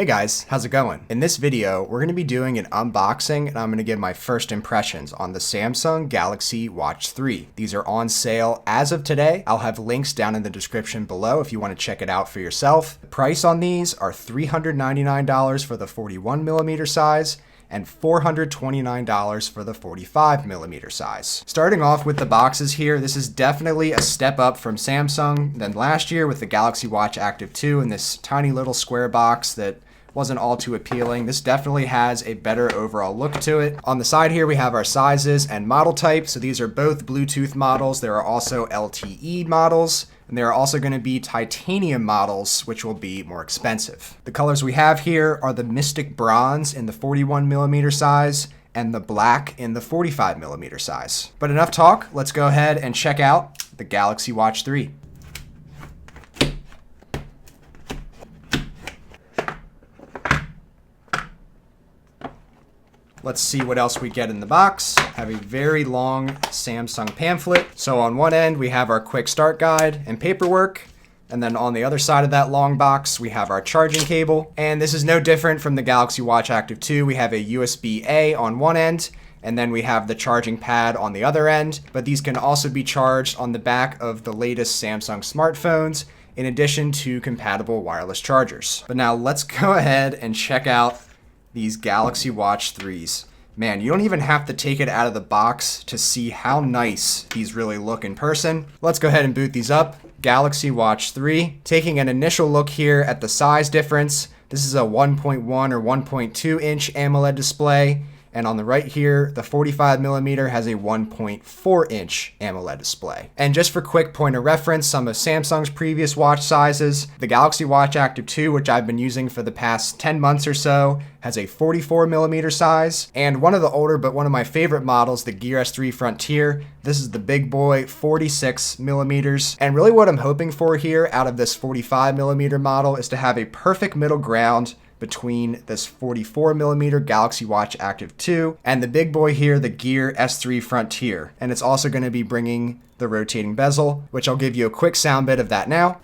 Hey guys, how's it going? In this video, we're going to be doing an unboxing and I'm going to give my first impressions on the Samsung Galaxy Watch 3. These are on sale as of today. I'll have links down in the description below if you want to check it out for yourself. The price on these are $399 for the 41mm size and $429 for the 45mm size. Starting off with the boxes here, this is definitely a step up from Samsung than last year with the Galaxy Watch Active 2 in this tiny little square box that wasn't all too appealing. This definitely has a better overall look to it. On the side here, we have our sizes and model type. So these are both Bluetooth models. There are also LTE models, and there are also going to be titanium models, which will be more expensive. The colors we have here are the Mystic Bronze in the 41mm size and the black in the 45mm size. But enough talk, let's go ahead and check out the Galaxy Watch 3. Let's see what else we get in the box. Have a very long Samsung pamphlet. So on one end, we have our quick start guide and paperwork. And then on the other side of that long box, we have our charging cable. And this is no different from the Galaxy Watch Active 2. We have a USB-A on one end, and then we have the charging pad on the other end. But these can also be charged on the back of the latest Samsung smartphones, in addition to compatible wireless chargers. But now let's go ahead and check out these Galaxy Watch 3s. Man, you don't even have to take it out of the box to see how nice these really look in person. Let's go ahead and boot these up. Galaxy Watch 3. Taking an initial look here at the size difference. This is a 1.1 or 1.2 inch AMOLED display. And on the right here, the 45mm has a 1.4 inch AMOLED display. And just for quick point of reference, some of Samsung's previous watch sizes, the Galaxy Watch Active 2, which I've been using for the past 10 months or so, has a 44mm size. And one of the older, but one of my favorite models, the Gear S3 Frontier, this is the big boy, 46mm. And really what I'm hoping for here out of this 45mm model is to have a perfect middle ground between this 44mm Galaxy Watch Active 2 and the big boy here, the Gear S3 Frontier. And it's also going to be bringing the rotating bezel, which I'll give you a quick sound bit of that now.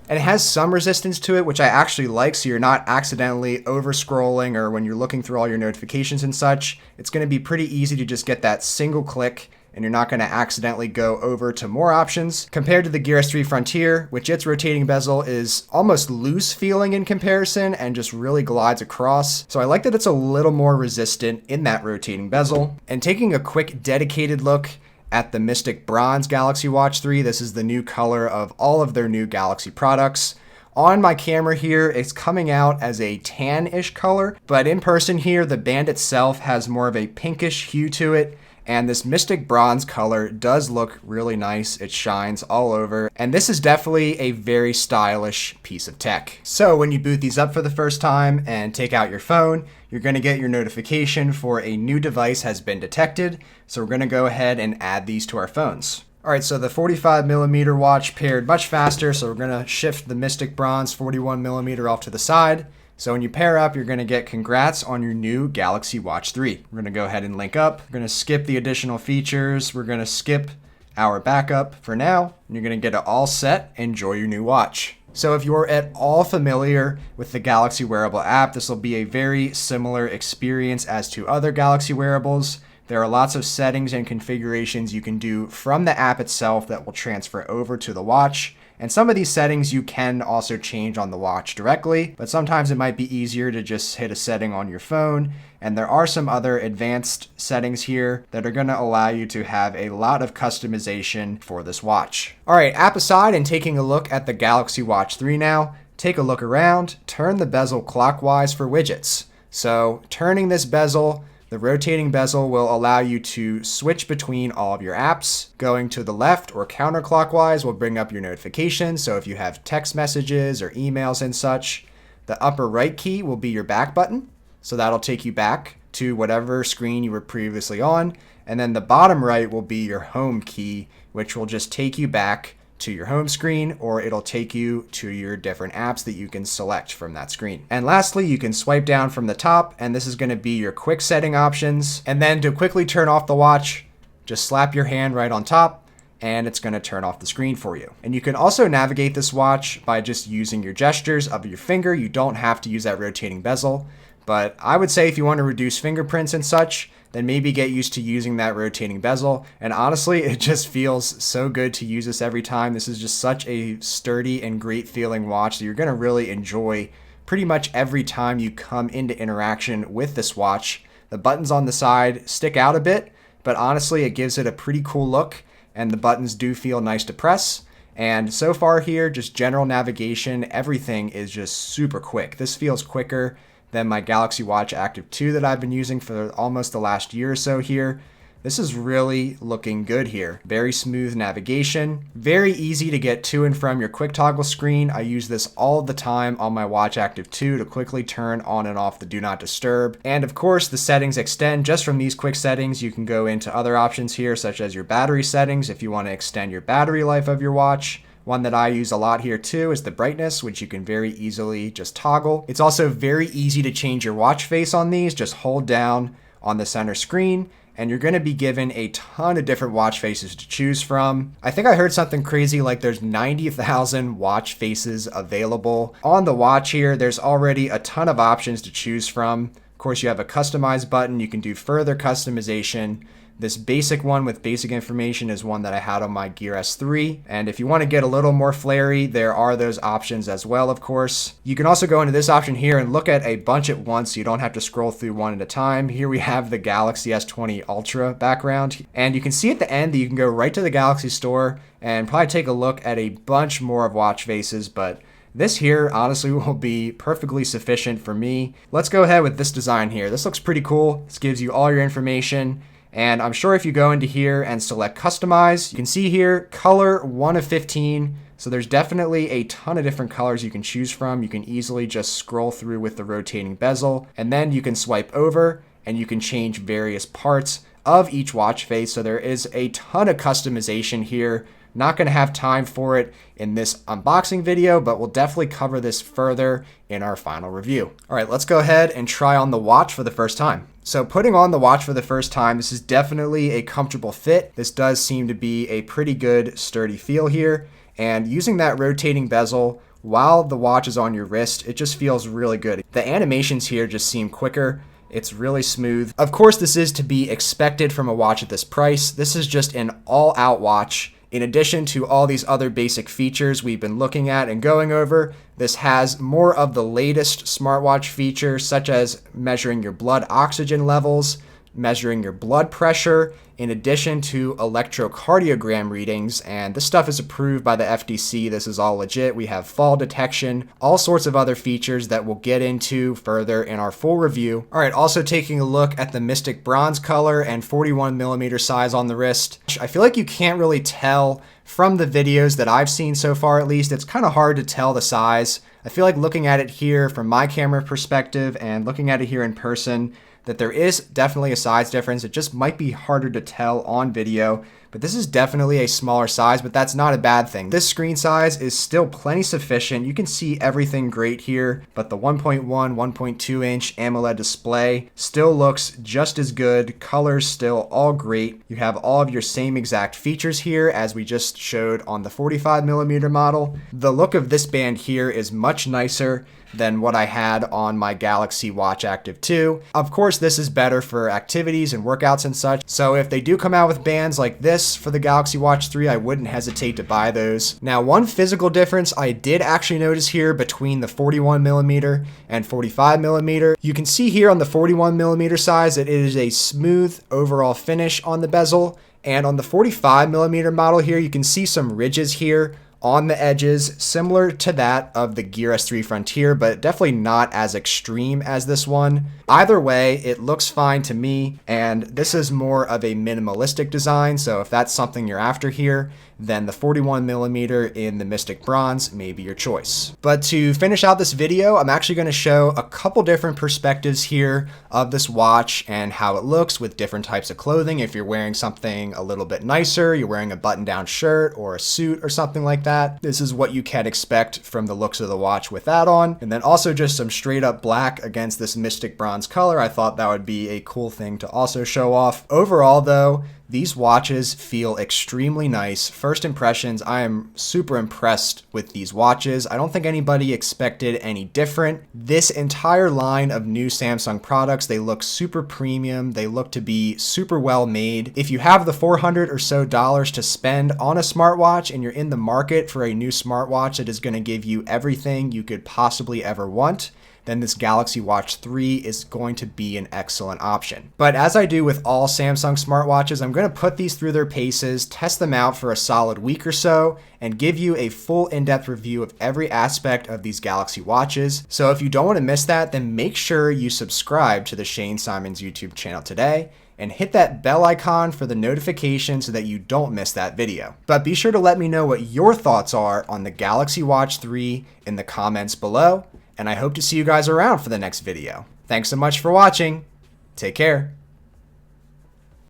And it has some resistance to it, which I actually like, so you're not accidentally over scrolling or when you're looking through all your notifications and such. It's going to be pretty easy to just get that single click and you're not going to accidentally go over to more options. Compared to the Gear S3 Frontier, which its rotating bezel is almost loose feeling in comparison and just really glides across. So I like that it's a little more resistant in that rotating bezel. And taking a quick dedicated look at the Mystic Bronze Galaxy Watch 3, this is the new color of all of their new Galaxy products. On my camera here, it's coming out as a tan-ish color, but in person here, the band itself has more of a pinkish hue to it. And this Mystic Bronze color does look really nice. It shines all over. And this is definitely a very stylish piece of tech. So when you boot these up for the first time and take out your phone, you're going to get your notification for a new device has been detected. So we're going to go ahead and add these to our phones. All right, so the 45mm watch paired much faster. So we're going to shift the Mystic Bronze 41mm off to the side. So when you pair up, you're going to get congrats on your new Galaxy Watch 3. We're going to go ahead and link up. We're going to skip the additional features. We're going to skip our backup for now. And you're going to get it all set. Enjoy your new watch. So if you're at all familiar with the Galaxy Wearable app, this will be a very similar experience as to other Galaxy wearables. There are lots of settings and configurations you can do from the app itself that will transfer over to the watch. And some of these settings you can also change on the watch directly, but sometimes it might be easier to just hit a setting on your phone. And there are some other advanced settings here that are going to allow you to have a lot of customization for this watch. All right, app aside and taking a look at the Galaxy Watch 3 now, take a look around, turn the bezel clockwise for widgets. So turning this bezel, the rotating bezel will allow you to switch between all of your apps. Going to the left or counterclockwise will bring up your notifications. So if you have text messages or emails and such, the upper right key will be your back button. So that'll take you back to whatever screen you were previously on. And then the bottom right will be your home key, which will just take you back to your home screen, or it'll take you to your different apps that you can select from that screen. And lastly, you can swipe down from the top, and this is going to be your quick setting options. And then to quickly turn off the watch, just slap your hand right on top, and it's going to turn off the screen for you. And you can also navigate this watch by just using your gestures of your finger. You don't have to use that rotating bezel. But I would say if you want to reduce fingerprints and such, then maybe get used to using that rotating bezel. And honestly, it just feels so good to use this every time. This is just such a sturdy and great feeling watch that you're going to really enjoy pretty much every time you come into interaction with this watch. The buttons on the side stick out a bit, but honestly, it gives it a pretty cool look, and the buttons do feel nice to press. And so far here, just general navigation, everything is just super quick. This feels quicker than my Galaxy Watch Active 2 that I've been using for almost the last year or so here. This is really looking good here. Very smooth navigation, very easy to get to and from your quick toggle screen. I use this all the time on my Watch Active 2 to quickly turn on and off the Do Not Disturb. And of course, the settings extend just from these quick settings. You can go into other options here, such as your battery settings if you want to extend your battery life of your watch. One that I use a lot here too is the brightness, which you can very easily just toggle. It's also very easy to change your watch face on these. Just hold down on the center screen and you're going to be given a ton of different watch faces to choose from. I think I heard something crazy like there's 90,000 watch faces available. On the watch here, there's already a ton of options to choose from. Of course, you have a customize button. You can do further customization. This basic one with basic information is one that I had on my Gear S3. And if you want to get a little more flary, there are those options as well, of course. You can also go into this option here and look at a bunch at once so you don't have to scroll through one at a time. Here we have the Galaxy S20 Ultra background. And you can see at the end that you can go right to the Galaxy store and probably take a look at a bunch more of watch faces, but this here honestly will be perfectly sufficient for me. Let's go ahead with this design here. This looks pretty cool. This gives you all your information. And I'm sure if you go into here and select customize, you can see here color 1 of 15. So there's definitely a ton of different colors you can choose from. You can easily just scroll through with the rotating bezel, and then you can swipe over and you can change various parts of each watch face. So there is a ton of customization here. Not going to have time for it in this unboxing video, but we'll definitely cover this further in our final review. All right, let's go ahead and try on the watch for the first time. So putting on the watch for the first time, this is definitely a comfortable fit. This does seem to be a pretty good sturdy feel here. And using that rotating bezel while the watch is on your wrist, it just feels really good. The animations here just seem quicker. It's really smooth. Of course, this is to be expected from a watch at this price. This is just an all-out watch. In addition to all these other basic features we've been looking at and going over, this has more of the latest smartwatch features, such as measuring your blood oxygen levels, measuring your blood pressure, in addition to electrocardiogram readings. And this stuff is approved by the FDC. This is all legit. We have fall detection, all sorts of other features that we'll get into further in our full review. All right, also taking a look at the Mystic Bronze color and 41mm size on the wrist. I feel like you can't really tell from the videos that I've seen so far, at least. It's kind of hard to tell the size. I feel like looking at it here from my camera perspective and looking at it here in person, that there is definitely a size difference. It just might be harder to tell on video, but this is definitely a smaller size, but that's not a bad thing. This screen size is still plenty sufficient. You can see everything great here, but the 1.1, 1.2 inch AMOLED display still looks just as good. Colors still all great. You have all of your same exact features here as we just showed on the 45mm model. The look of this band here is much nicer than what I had on my Galaxy Watch Active 2. Of course, this is better for activities and workouts and such. So if they do come out with bands like this for the Galaxy Watch 3, I wouldn't hesitate to buy those. Now, one physical difference I did actually notice here between the 41mm and 45mm. You can see here on the 41mm size that it is a smooth overall finish on the bezel. And on the 45mm model here, you can see some ridges here on the edges, similar to that of the Gear S3 Frontier, but definitely not as extreme as this one. Either way, it looks fine to me, and this is more of a minimalistic design, so if that's something you're after here, then the 41mm in the Mystic Bronze may be your choice. But to finish out this video, I'm actually going to show a couple different perspectives here of this watch and how it looks with different types of clothing. If you're wearing something a little bit nicer, you're wearing a button-down shirt or a suit or something like that, this is what you can expect from the looks of the watch with that on. And then also just some straight up black against this Mystic Bronze color. I thought that would be a cool thing to also show off. Overall though, These watches feel extremely nice. First impressions, I am super impressed with these watches. I don't think anybody expected any different. This entire line of new Samsung products, they look super premium. They look to be super well made. If you have the $400 or so to spend on a smartwatch and you're in the market for a new smartwatch that is going to give you everything you could possibly ever want, then this Galaxy Watch 3 is going to be an excellent option. But as I do with all Samsung smartwatches, I'm going to put these through their paces, test them out for a solid week or so, and give you a full in-depth review of every aspect of these Galaxy watches. So if you don't want to miss that, then make sure you subscribe to the Shane Symonds YouTube channel today and hit that bell icon for the notification so that you don't miss that video. But be sure to let me know what your thoughts are on the Galaxy Watch 3 in the comments below, and I hope to see you guys around for the next video. Thanks so much for watching. Take care.